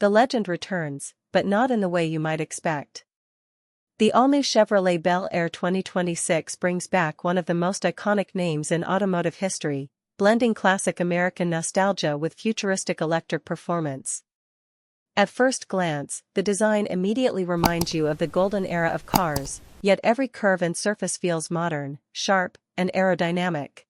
the legend returns, but not in the way you might expect. The all-new Chevrolet Bel Air 2026 brings back one of the most iconic names in automotive history, blending classic American nostalgia with futuristic electric performance. At first glance, the design immediately reminds you of the golden era of cars, yet every curve and surface feels modern, sharp, and aerodynamic.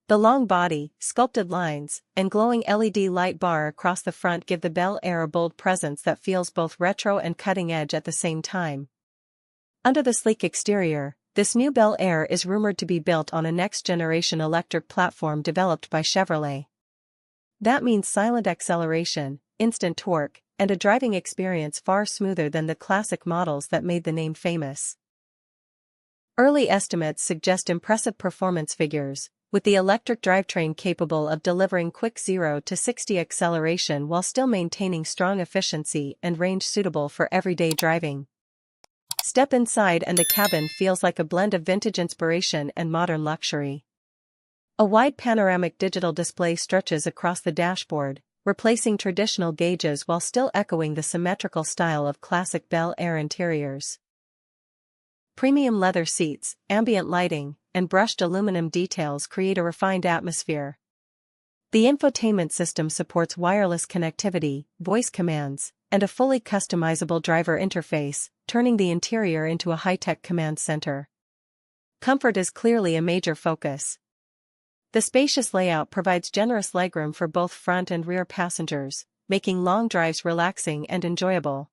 The long body, sculpted lines, and glowing LED light bar across the front give the Bel Air a bold presence that feels both retro and cutting-edge at the same time. Under the sleek exterior, this new Bel Air is rumored to be built on a next-generation electric platform developed by Chevrolet. That means silent acceleration, instant torque, and a driving experience far smoother than the classic models that made the name famous. Early estimates suggest impressive performance figures, with the electric drivetrain capable of delivering quick 0 to 60 acceleration while still maintaining strong efficiency and range suitable for everyday driving. Step inside and the cabin feels like a blend of vintage inspiration and modern luxury. A wide panoramic digital display stretches across the dashboard, replacing traditional gauges while still echoing the symmetrical style of classic Bel Air interiors. Premium leather seats, ambient lighting, and brushed aluminum details create a refined atmosphere. The infotainment system supports wireless connectivity, voice commands, and a fully customizable driver interface, turning the interior into a high-tech command center. Comfort is clearly a major focus. The spacious layout provides generous legroom for both front and rear passengers, making long drives relaxing and enjoyable.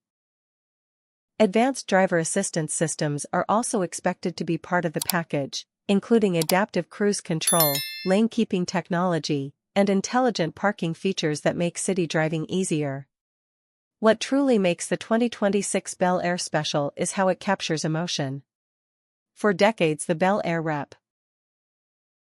Advanced driver assistance systems are also expected to be part of the package, including adaptive cruise control, lane-keeping technology, and intelligent parking features that make city driving easier. What truly makes the 2026 Bel Air special is how it captures emotion. For decades the Bel Air Rep.